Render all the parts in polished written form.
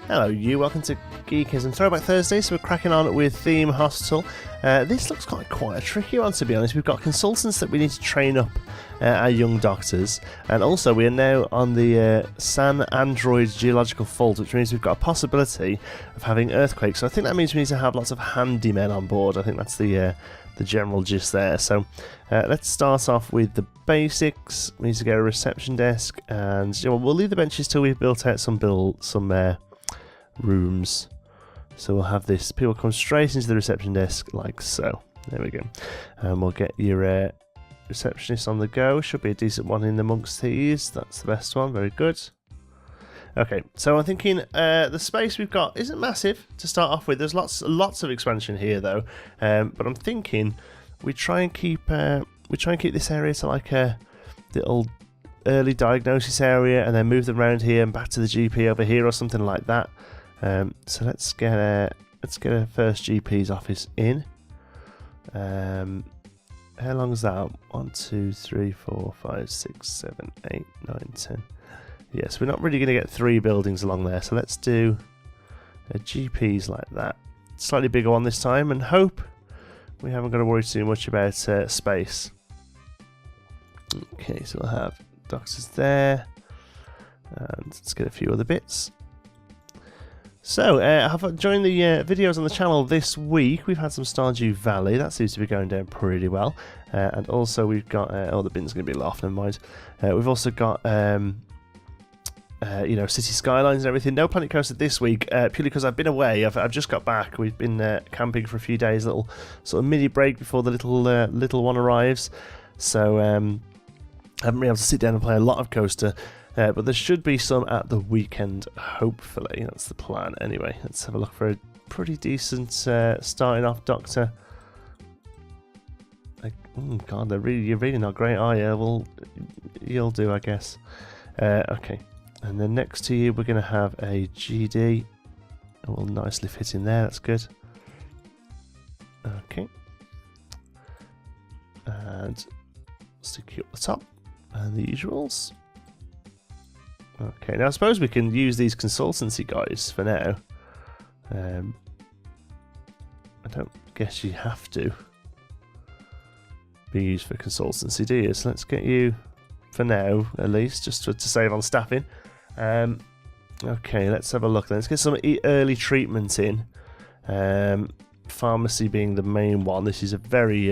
Hello you, welcome to Geekism Throwback Thursday. So we're cracking on with Theme Hospital. This looks quite a tricky one, to be honest. We've got consultants that we need to train up our young doctors, and also we are now on the San Android geological fault, which means we've got a possibility of having earthquakes. So I think that means we need to have lots of handymen on board. I think that's the general gist there. So let's start off with the basics. We need to get a reception desk, and we'll leave the benches till we've built out some rooms. So we'll have this, people come straight into the reception desk like so. There we go. And we'll get your receptionist on the go. Should be a decent one in amongst these. That's the best one. Very good. Okay, so I'm thinking the space we've got isn't massive to start off with. There's lots of expansion here though. But I'm thinking we try and keep this area to like a little early diagnosis area, and then move them around here and back to the GP over here or something like that. So let's get a first GP's office in. How long is that? 1, 2, 3, 4, 5, 6, 7, 8, 9, 10. Yes, we're not really going to get 3 buildings along there, so let's do a GP's like that. Slightly bigger one this time, and hope we haven't got to worry too much about space. Okay, so we'll have doctors there, and let's get a few other bits. So, I've joined the videos on the channel this week. We've had some Stardew Valley. That seems to be going down pretty well. And also we've got... oh, the bin's going to be off, never mind. We've also got, City Skylines and everything. No Planet Coaster this week, purely because I've been away. I've just got back. We've been camping for a few days, little sort of mini break before the little one arrives. So, I haven't been able to sit down and play a lot of Coaster. But there should be some at the weekend, hopefully. That's the plan. Anyway, let's have a look for a pretty decent starting off doctor. God, you're really not great, are you? Well, you'll do, I guess. Okay, and then next to you, we're going to have a GD. It will nicely fit in there. That's good. Okay, and stick you up the top, and the usuals. Okay, now I suppose we can use these consultancy guys for now. I don't guess you have to be used for consultancy, do you? So let's get you, for now at least, just to save on staffing. Okay, let's have a look then. Let's get some early treatment in. Pharmacy being the main one. This is a very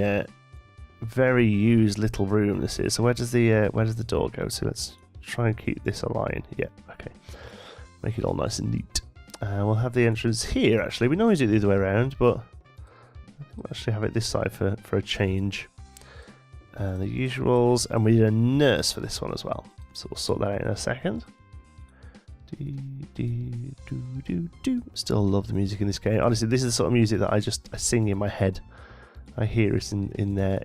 used little room, this is. So where does the door go to? Let's try and keep this aligned. Yeah, okay. Make it all nice and neat. We'll have the entrance here, actually. We normally do it the other way around, but I think we'll actually have it this side for a change. The usuals, and we need a nurse for this one as well. So we'll sort that out in a second. Still love the music in this game. Honestly, this is the sort of music that I sing in my head. I hear it in there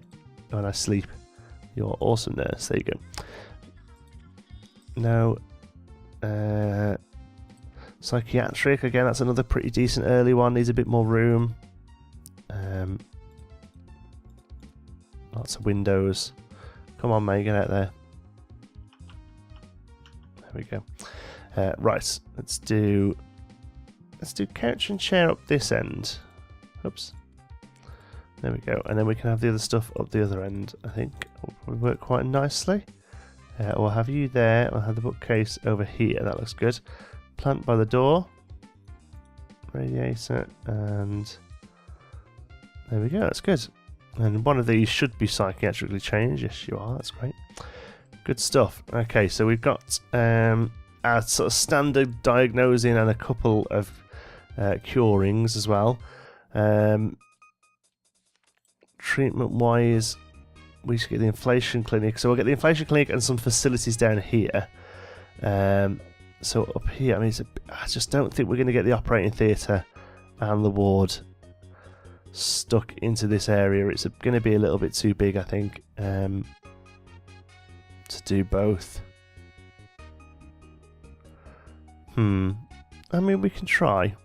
when I sleep. You're awesome, nurse. There you go. Now, psychiatric, again, that's another pretty decent early one, needs a bit more room. Lots of windows. Come on, mate, get out there. There we go. Right, let's do couch and chair up this end. Oops. There we go, and then we can have the other stuff up the other end, I think. Will probably work quite nicely. We'll have you there. We'll have the bookcase over here. That looks good. Plant by the door. Radiator. And there we go. That's good. And one of these should be psychiatrically changed. Yes, you are. That's great. Good stuff. Okay, so we've got our sort of standard diagnosing and a couple of curings as well. Treatment-wise, we should get the inflation clinic. So we'll get the inflation clinic and some facilities down here. So up here, I mean, I just don't think we're going to get the operating theatre and the ward stuck into this area. It's going to be a little bit too big, I think, to do both. I mean, we can try.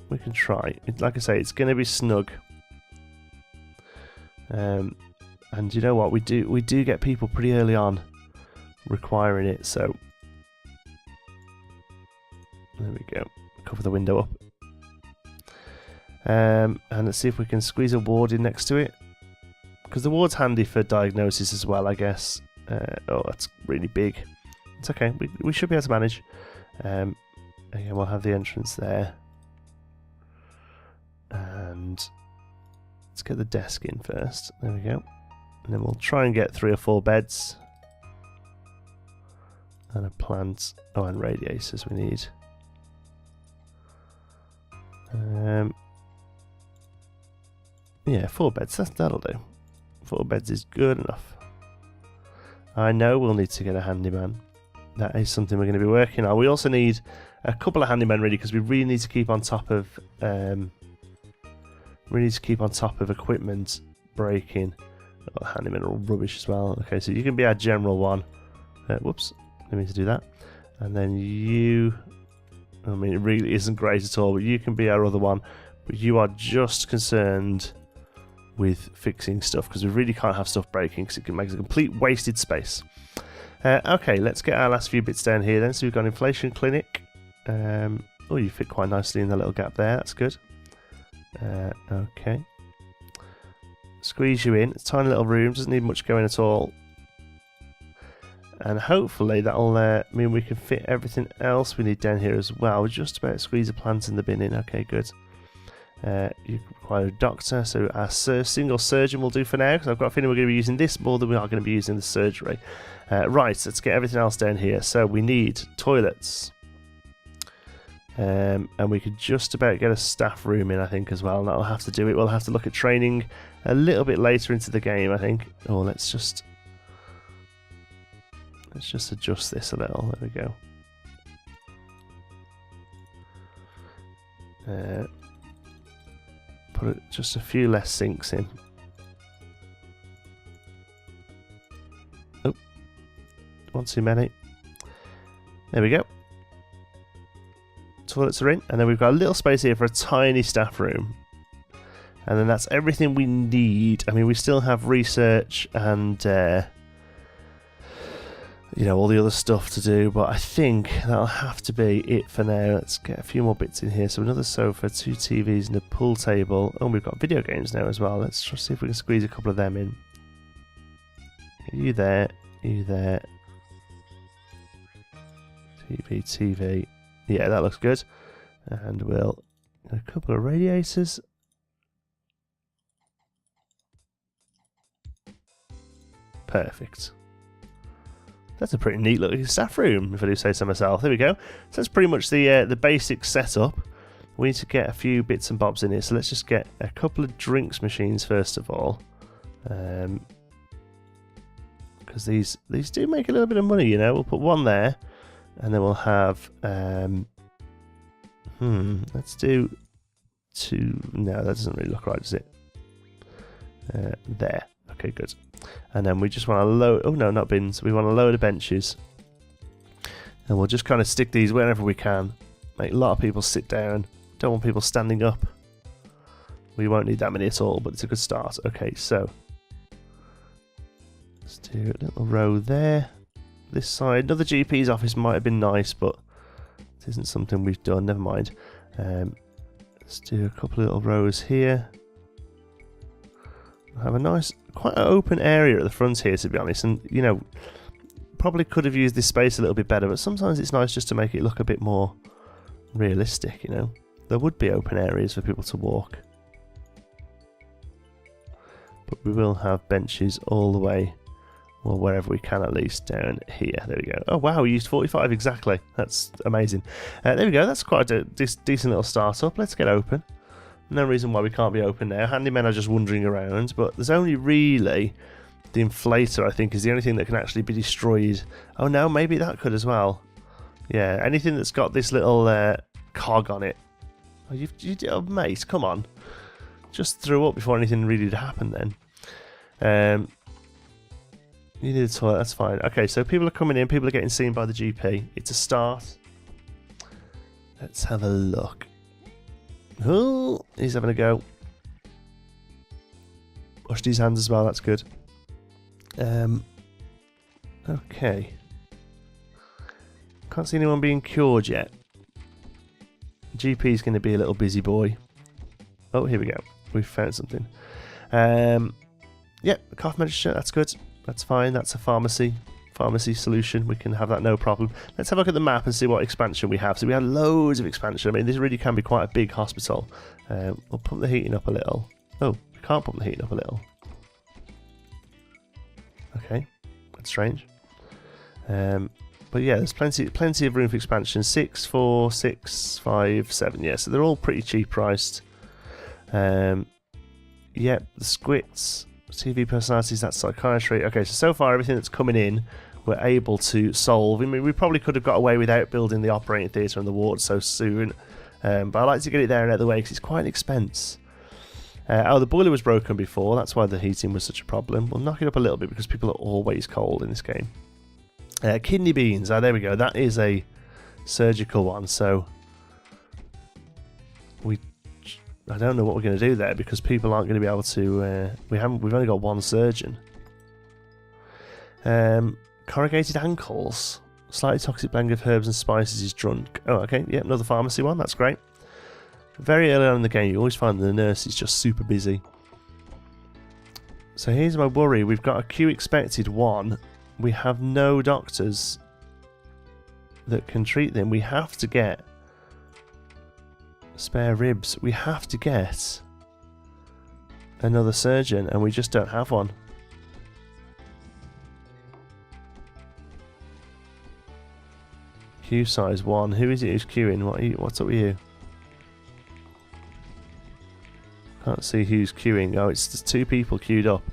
We can try. Like I say, it's going to be snug. And you know what, we do get people pretty early on requiring it, so There we go. Cover the window up. And let's see if we can squeeze a ward in next to it. Because the ward's handy for diagnosis as well, I guess. Oh, that's really big. It's okay. We should be able to manage. Again, we'll have the entrance there. And let's get the desk in first. There we go. And then we'll try and get 3 or 4 beds. And a plant. Oh, and radiators we need. Yeah, 4 beds. That'll do. 4 beds is good enough. I know we'll need to get a handyman. That is something we're going to be working on. We also need a couple of handymen ready because we really need to keep on top of equipment breaking. Oh, handymen are all rubbish as well. Okay, so you can be our general one. Whoops, didn't mean to do that. And then you, I mean, it really isn't great at all, but you can be our other one. But you are just concerned with fixing stuff because we really can't have stuff breaking because it makes a complete wasted space. Okay, let's get our last few bits down here then. So we've got an inflation clinic. Oh, you fit quite nicely in the little gap there. That's good. Okay. Squeeze you in. It's a tiny little room. Doesn't need much going at all. And hopefully that'll mean we can fit everything else we need down here as well. We're just about to squeeze a plant in the bin in. Okay, good. You require a doctor, so our single surgeon will do for now, because I've got a feeling we're going to be using this more than we are going to be using the surgery. Right, let's get everything else down here. So we need toilets. And we could just about get a staff room in, I think, as well, and that'll have to do it. We'll have to look at training a little bit later into the game, I think. Oh, let's just adjust this a little. There we go. Put just a few less sinks in. Oh, one too many. There we go. Toilets are in, and then we've got a little space here for a tiny staff room. And then that's everything we need. I mean, we still have research and you know, all the other stuff to do, but I think that'll have to be it for now. Let's get a few more bits in here. So another sofa, 2 TVs and a pool table. Oh, we've got video games now as well. Let's try see if we can squeeze a couple of them in. You there, you there. TV. Yeah, that looks good. And we'll get a couple of radiators. Perfect. That's a pretty neat looking staff room, if I do say so myself. There we go. So that's pretty much the basic setup. We need to get a few bits and bobs in here. So let's just get a couple of drinks machines first of all. Because these do make a little bit of money, you know. We'll put one there. And then we'll have... let's do 2... No, that doesn't really look right, does it? There. Okay, good. And then we just want to load... Oh, no, not bins. We want to load the benches. And we'll just kind of stick these wherever we can. Make a lot of people sit down. Don't want people standing up. We won't need that many at all, but it's a good start. Okay, so... let's do a little row there. This side. Another GP's office might have been nice, but it isn't something we've done. Never mind. Let's do a couple of little rows here. Have a nice, quite an open area at the front here, to be honest. And, you know, probably could have used this space a little bit better, but sometimes it's nice just to make it look a bit more realistic, you know. There would be open areas for people to walk. But we will have benches all the way, well, wherever we can at least, down here. There we go. Oh, wow, we used 45 exactly. That's amazing. There we go. That's quite a decent little start-up. Let's get open. No reason why we can't be open now. Handymen are just wandering around, but there's only really the inflator, I think, is the only thing that can actually be destroyed. Oh no, maybe that could as well. Yeah, anything that's got this little cog on it. Oh, oh, mate, come on. Just threw up before anything really did happen then. You need a toilet, that's fine. Okay, so people are coming in, people are getting seen by the GP. It's a start. Let's have a look. Oh, he's having a go. Washed his hands as well, that's good. Okay. Can't see anyone being cured yet. GP is going to be a little busy boy. Oh, here we go. We've found something. Yeah, cough medicine, that's good. That's fine. That's a pharmacy solution. We can have that, no problem. Let's have a look at the map and see what expansion we have. So we have loads of expansion. I mean, this really can be quite a big hospital. We'll pump the heating up a little. Oh, we can't pump the heating up a little. Okay, that's strange. But yeah, there's plenty of room for expansion. 6, 4, 6, 5, 7. Yeah, so they're all pretty cheap priced. Yep, the squits, TV personalities, that's psychiatry. Okay, so far everything that's coming in, we're able to solve. I mean, we probably could have got away without building the operating theatre and the ward so soon. But I like to get it there and out of the way because it's quite an expense. Oh, the boiler was broken before. That's why the heating was such a problem. We'll knock it up a little bit because people are always cold in this game. Kidney beans. Oh, there we go. That is a surgical one. So I don't know what we're going to do there because people aren't going to be able to. We've only got one surgeon. Corrugated ankles. Slightly toxic blend of herbs and spices is drunk. Oh, okay. Yeah, another pharmacy one. That's great. Very early on in the game, you always find the nurse is just super busy. So here's my worry. We've got a queue expected 1. We have no doctors that can treat them. We have to get spare ribs. We have to get another surgeon, and we just don't have one. Queue size 1. Who is it who's queuing? What's up with you? Can't see who's queuing. Oh, it's just 2 people queued up.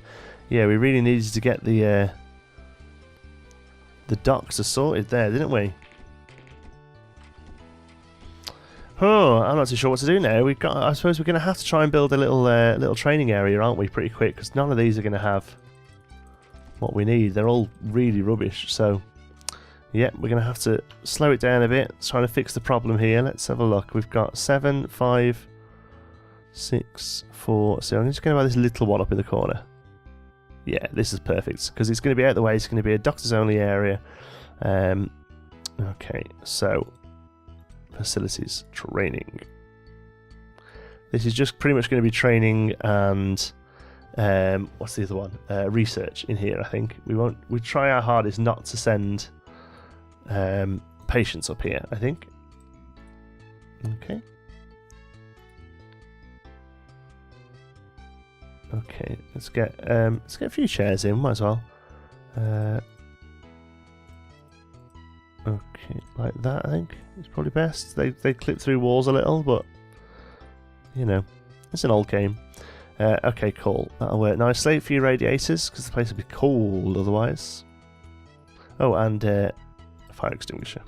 Yeah, we really needed to get the doctor sorted there, didn't we? Oh, I'm not too sure what to do now. I suppose we're going to have to try and build a little training area, aren't we? Pretty quick, because none of these are going to have what we need. They're all really rubbish. So, yeah, we're going to have to slow it down a bit. Trying to fix the problem here. Let's have a look. We've got 7, 5, 6, 4. So I'm just going to buy this little one up in the corner. Yeah, this is perfect because it's going to be out of the way. It's going to be a doctors only area. Okay, so facilities training. This is just pretty much going to be training and what's the other one? Research in here. I think we try our hardest not to send patients up here. I think. Okay. Okay, let's get a few chairs in, might as well. Okay, like that I think is probably best. They clip through walls a little, but you know, it's an old game. Okay, cool. That'll work nicely. A few radiators because the place will be cold otherwise. Oh, and a fire extinguisher.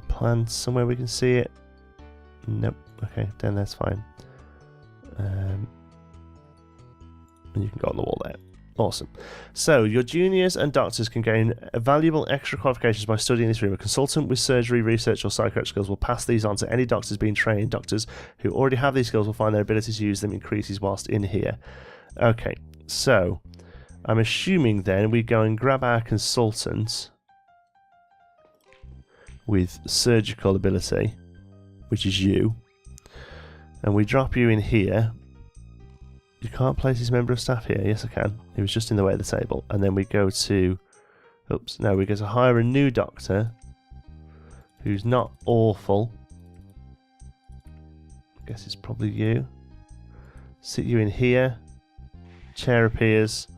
Plants somewhere we can see it. Nope. Okay, then that's fine. And you can go on the wall there. Awesome. So, your juniors and doctors can gain valuable extra qualifications by studying this room. A consultant with surgery, research, or psychiatric skills will pass these on to any doctors being trained. Doctors who already have these skills will find their ability to use them increases whilst in here. Okay, so I'm assuming then we go and grab our consultant with surgical ability, which is you, and we drop you in here. You can't place this member of staff here. Yes, I can. He was just in the way of the table. And then we go to... Oops, no, we go to hire a new doctor who's not awful. I guess it's probably you. Sit you in here. Chair appears.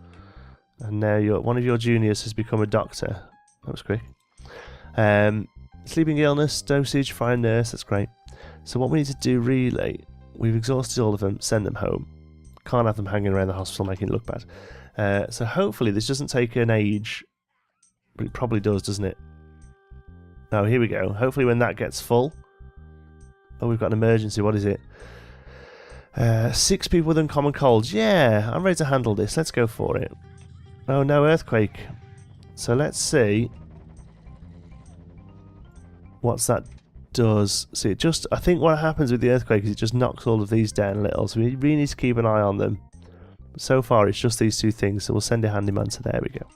And now one of your juniors has become a doctor. That was quick. Sleeping illness, dosage, fire nurse. That's great. So what we need to do really... We've exhausted all of them. Send them home. Can't have them hanging around the hospital making it look bad. So hopefully this doesn't take an age, but it probably does, doesn't it? Oh, here we go. Hopefully when that gets full... Oh, we've got an emergency. What is it? 6 people with uncommon colds. Yeah, I'm ready to handle this. Let's go for it. Oh, no earthquake. So let's see what's that does. See, I think what happens with the earthquake is it just knocks all of these down a little, so we really need to keep an eye on them. But so far it's just these 2 things, so we'll send a handyman to there we go.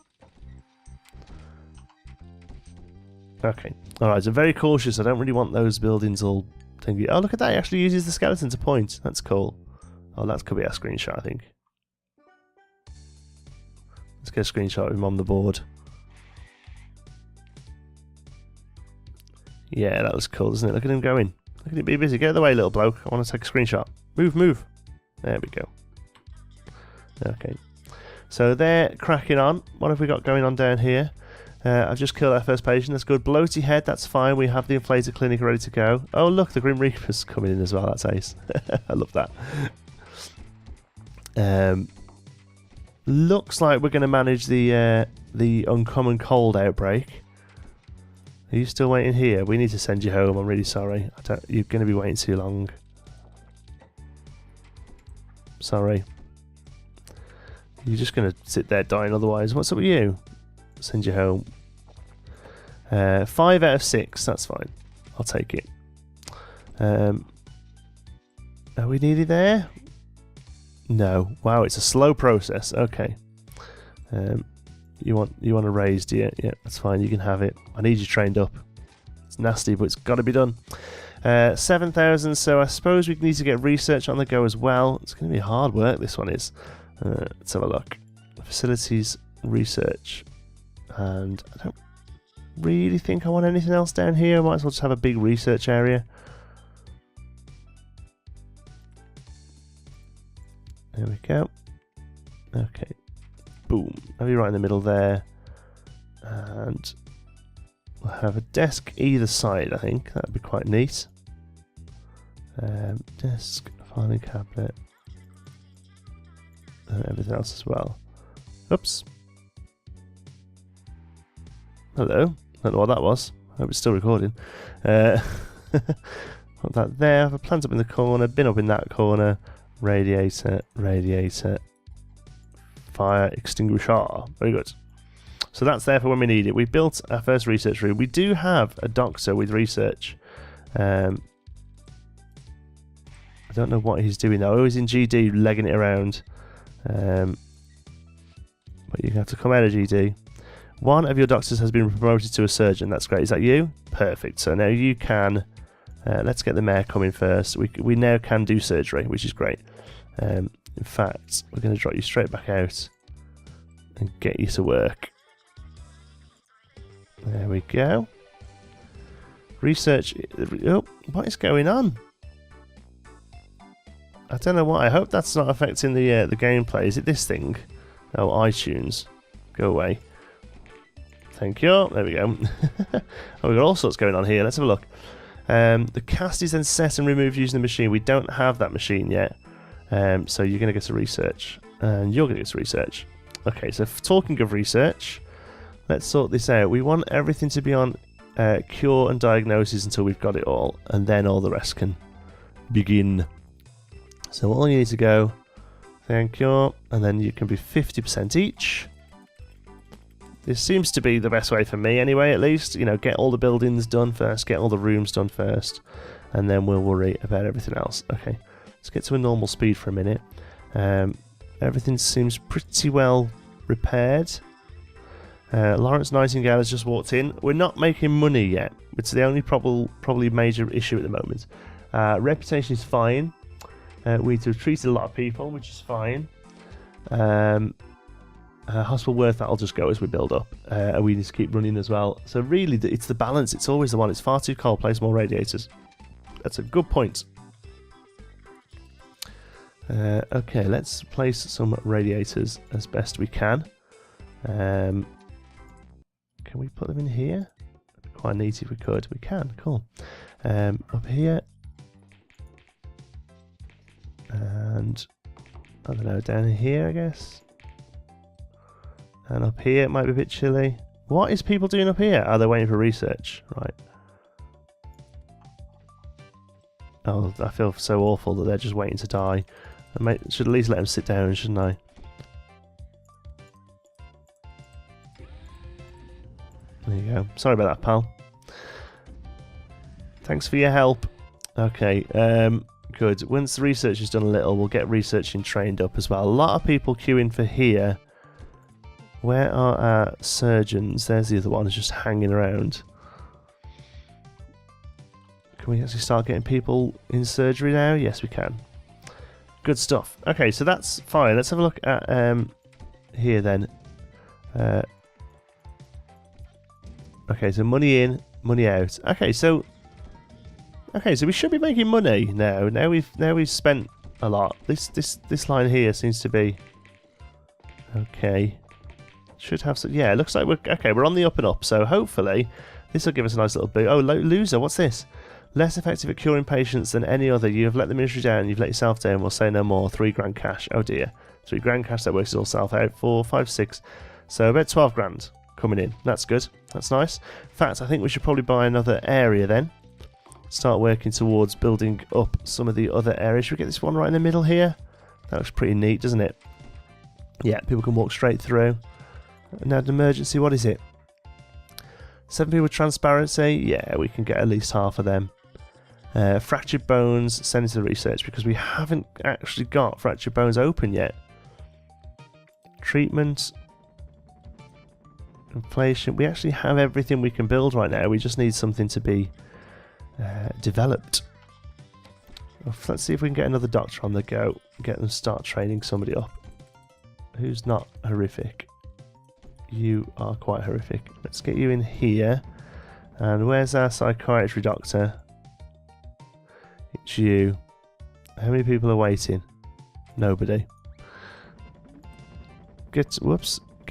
Okay. Alright, so very cautious. I don't really want those buildings all thingy. Oh, look at that. He actually uses the skeleton to point. That's cool. Oh, that could be a screenshot, I think. Let's get a screenshot of him on the board. Yeah, that was cool, isn't it? Look at him going. Look at him be busy. Get out of the way, little bloke. I want to take a screenshot. Move, move. There we go. Okay. So they're cracking on. What have we got going on down here? I've just killed our first patient. That's good. Bloaty head, that's fine. We have the inflator clinic ready to go. Oh, look, the Grim Reaper's coming in as well. That's ace. I love that. Looks like we're going to manage the uncommon cold outbreak. Are you still waiting here? We need to send you home. I'm really sorry. You're going to be waiting too long. Sorry. You're just going to sit there dying otherwise. What's up with you? Send you home. 5 out of 6. That's fine. I'll take it. Are we nearly there? No. Wow, it's a slow process. Okay. You want a raise, do you? Yeah, that's fine. You can have it. I need you trained up. It's nasty, but it's got to be done. 7,000. So I suppose we need to get research on the go as well. It's going to be hard work. This one is. Let's have a look. Facilities, research. And I don't really think I want anything else down here. I might as well just have a big research area. There we go. Okay. Boom. I'll be right in the middle there. And we'll have a desk either side, I think. That would be quite neat. Desk, filing cabinet. And everything else as well. Oops. Hello. Don't know what that was. I hope it's still recording. Put that there. Have a plant up in the corner. Bin up in that corner. Radiator. Radiator. Fire extinguisher. Very good. So that's there for when we need it. We built our first research room. We do have a doctor with research. I don't know what he's doing though. Oh, he's in GD legging it around. But you have to come out of GD. One of your doctors has been promoted to a surgeon. That's great. Is that you? Perfect. So now you can... let's get the mayor coming first. We now can do surgery, which is great. In fact, we're going to drop you straight back out and get you to work. There we go. Research... Oh, what is going on? I don't know what. I hope that's not affecting the gameplay. Is it this thing? Oh, iTunes. Go away. Thank you. There we go. Oh, we've got all sorts going on here. Let's have a look. The cast is then set and removed using the machine. We don't have that machine yet. So you're going to get to research. And you're going to get to research. Okay, so talking of research, let's sort this out. We want everything to be on cure and diagnosis until we've got it all. And then all the rest can begin. So all you need to go, thank you, and then you can be 50% each. This seems to be the best way for me anyway, at least. You know, get all the buildings done first, get all the rooms done first, and then we'll worry about everything else. Okay, let's get to a normal speed for a minute. Everything seems pretty well repaired. Lawrence Nightingale has just walked in. We're not making money yet. It's the only probably major issue at the moment. Reputation is fine. We have treated a lot of people, which is fine. Hospital worth, that'll just go as we build up. We need to keep running as well. So really, it's the balance. It's always the one. It's far too cold. Place more radiators. That's a good point. Okay, let's place some radiators as best we can. Can we put them in here? That'd be quite neat if we could. We can. Cool. Up here. And I don't know, down here I guess. And up here it might be a bit chilly. What is people doing up here? Oh, they're waiting for research. Right. Oh, I feel so awful that they're just waiting to die. I should at least let them sit down, shouldn't I? There you go. Sorry about that, pal. Thanks for your help. Okay, good. Once the research is done a little, we'll get researching trained up as well. A lot of people queuing for here. Where are our surgeons? There's the other one, just hanging around. Can we actually start getting people in surgery now? Yes, we can. Good stuff. Okay, so that's fine. Let's have a look at here then. Okay, so money in, money out. Okay, so we should be making money now. Now we've spent a lot. This line here seems to be okay. Should have some. Yeah, it looks like we're on the up and up. So hopefully this will give us a nice little boost. Oh, loser, what's this? Less effective at curing patients than any other. You have let the ministry down. You've let yourself down. We'll say no more. 3 grand cash. Oh dear. 3 grand cash. That works itself out. 4, 5, 6. So about 12 grand coming in. That's good. That's nice. In fact, I think we should probably buy another area then. Start working towards building up some of the other areas. Should we get this one right in the middle here? That looks pretty neat, doesn't it? Yeah, people can walk straight through. Now, an emergency, what is it? 7 people with transparency? Yeah, we can get at least half of them. Fractured bones, send into the research because we haven't actually got fractured bones open yet. Treatment. Inflation. We actually have everything we can build right now. We just need something to be developed. Let's see if we can get another doctor on the go. Get them start training somebody up. Who's not horrific? You are quite horrific. Let's get you in here. And where's our psychiatry doctor? It's you. How many people are waiting? Nobody. Get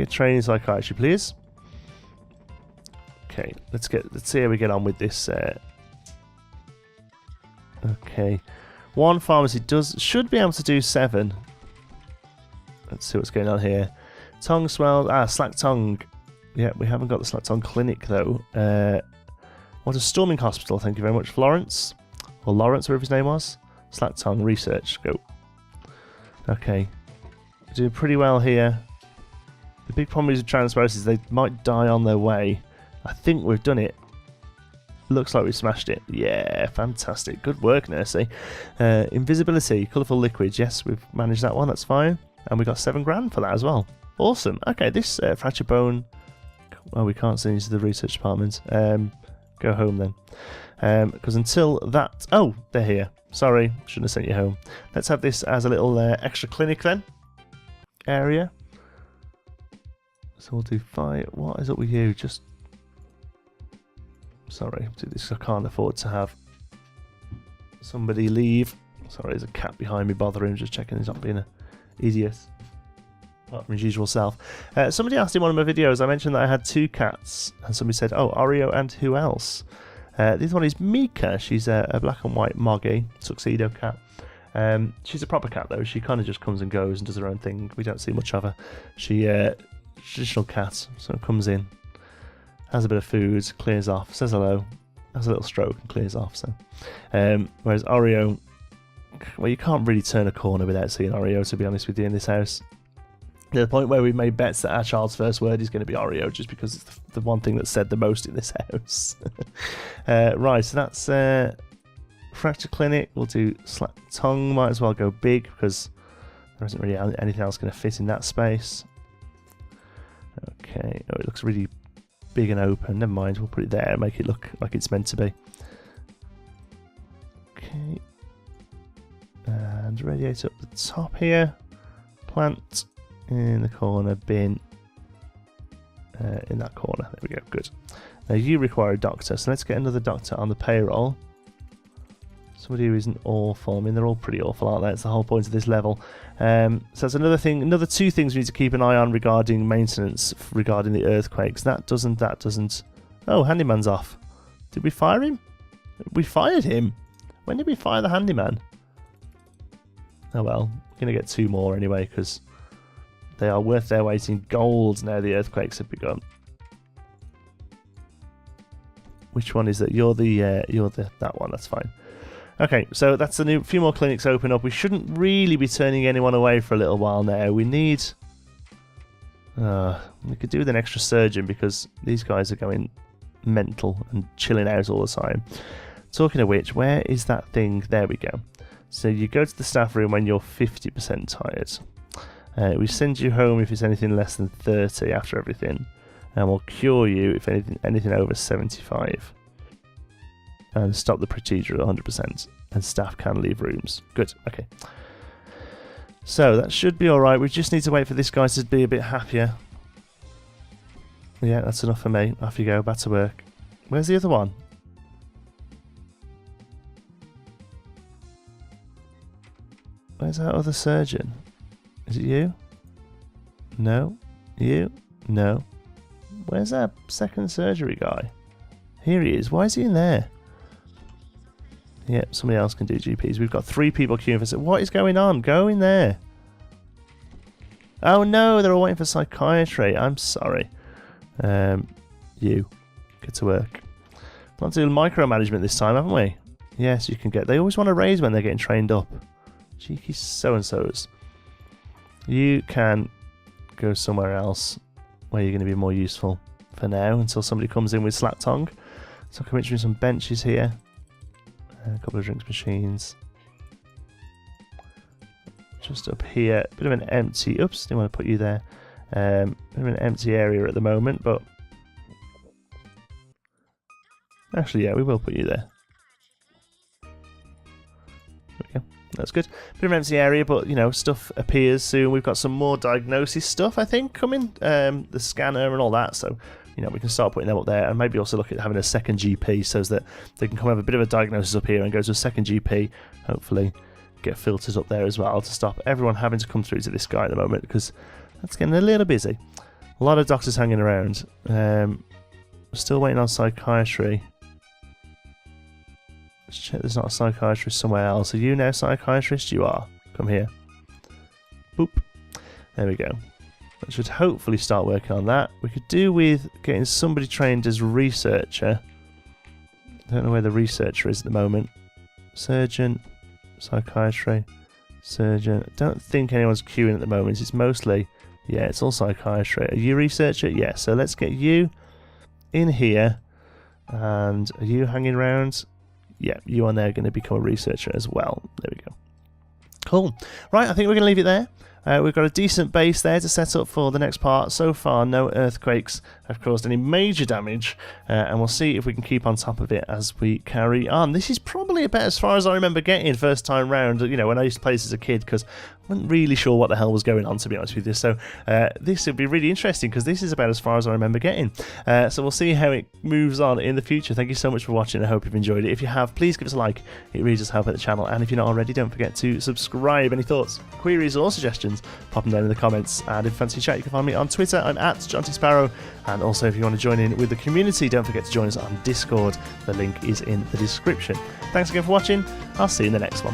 training psychiatry, please. Okay, let's see how we get on with this. Okay, 1 pharmacy should be able to do 7. Let's see what's going on here. Tongue swell. Slack tongue. Yeah, we haven't got the slack tongue clinic though. What a storming hospital. Thank you very much, Florence. Or Lawrence, whatever his name was. Slack tongue research. Go. Okay. We're doing pretty well here. The big problem with transparency is they might die on their way. I think we've done it. Looks like we smashed it. Yeah, fantastic. Good work, Nursey. Invisibility. Colourful liquids. Yes, we've managed that one. That's fine. And we got 7 grand for that as well. Awesome. Okay, this fractured bone. Well, we can't send you to the research department. Go home then. Because until that... Oh, they're here. Sorry, shouldn't have sent you home. Let's have this as a little extra clinic then. Area. So we'll do 5. What is up with you? Just... Sorry, do this. I can't afford to have somebody leave. Sorry, there's a cat behind me bothering, just checking he's not being an idiot. Apart from his usual self. Somebody asked in one of my videos, I mentioned that I had 2 cats, and somebody said, oh, Oreo and who else? This one is Mika. She's a black and white moggy tuxedo cat. She's a proper cat though. She kind of just comes and goes and does her own thing. We don't see much of her. She traditional cat, so comes in, has a bit of food, clears off, says hello, has a little stroke and clears off. So, whereas Oreo, well, you can't really turn a corner without seeing Oreo, to be honest with you, in this house. To the point where we made bets that our child's first word is going to be Oreo, just because it's the one thing that's said the most in this house. Right, so that's fracture clinic. We'll do slack tongue. Might as well go big because there isn't really anything else going to fit in that space. Okay, oh, it looks really big and open. Never mind, we'll put it there and make it look like it's meant to be. Okay, and radiator up the top here. Plant in the corner, bin in that corner. There we go, good. Now you require a doctor, so let's get another doctor on the payroll. Somebody who isn't awful. I mean, they're all pretty awful, aren't they? That's the whole point of this level. So that's another thing, another 2 things we need to keep an eye on regarding maintenance, regarding the earthquakes. That doesn't. Oh, handyman's off. Did we fire him? We fired him. When did we fire the handyman? Oh well, we're going to get 2 more anyway, because they are worth their weight in gold now the earthquakes have begun. Which one is that? You're that one, that's fine. Okay, so that's a few more clinics open up. We shouldn't really be turning anyone away for a little while now. We need... we could do with an extra surgeon because these guys are going mental and chilling out all the time. Talking of which, where is that thing? There we go. So you go to the staff room when you're 50% tired. We send you home if it's anything less than 30 after everything. And we'll cure you if anything over 75. And stop the procedure at 100%. And staff can leave rooms. Good, okay. So that should be alright. We just need to wait for this guy to be a bit happier. Yeah, that's enough for me. Off you go, back to work. Where's the other one? Where's that other surgeon? Is it you? No. You? No. Where's that second surgery guy? Here he is. Why is he in there? Yep, somebody else can do GPs. We've got 3 people queuing for... What is going on? Go in there. Oh no, they're all waiting for psychiatry. I'm sorry. You. Get to work. Not doing micromanagement this time, haven't we? Yes, you can get... They always want to raise when they're getting trained up. Cheeky so-and-sos. You can go somewhere else where you're going to be more useful for now until somebody comes in with slap tongue. So I'm mentioning some benches here. A couple of drinks machines. Just up here, bit of an empty, oops, didn't want to put you there. Bit of an empty area at the moment, but actually, yeah, we will put you there. There we go. That's good. Bit of an empty area, but you know, stuff appears soon. We've got some more diagnosis stuff, I think, coming. The scanner and all that. So, you know, we can start putting them up there, and maybe also look at having a second GP so that they can come have a bit of a diagnosis up here and go to a second GP. Hopefully, get filters up there as well to stop everyone having to come through to this guy at the moment because that's getting a little busy. A lot of doctors hanging around. Still waiting on psychiatry. Let's check there's not a psychiatrist somewhere else. Are you now psychiatrist? You are. Come here. Boop. There we go. That should hopefully start working on that. We could do with getting somebody trained as researcher. I don't know where the researcher is at the moment. Surgeon, psychiatry, surgeon. I don't think anyone's queuing at the moment. It's mostly, yeah, it's all psychiatry. Are you researcher? Yeah, so let's get you in here. And are you hanging around? Yeah, you are now going to become a researcher as well. There we go. Cool. Right, I think we're going to leave it there. We've got a decent base there to set up for the next part. So far, no earthquakes have caused any major damage, and we'll see if we can keep on top of it as we carry on. This is probably about as far as I remember getting first time round, you know, when I used to play this as a kid, because I wasn't really sure what the hell was going on, to be honest with you. So this will be really interesting, because this is about as far as I remember getting. So we'll see how it moves on in the future. Thank you so much for watching. I hope you've enjoyed it. If you have, please give us a like. It really does help out the channel. And if you're not already, don't forget to subscribe. Any thoughts, queries, or suggestions, pop them down in the comments. And if you fancy chat, you can find me on Twitter. I'm at JohnTSparrow. And also, if you want to join in with the community, don't forget to join us on Discord. The link is in the description. Thanks again for watching. I'll see you in the next one.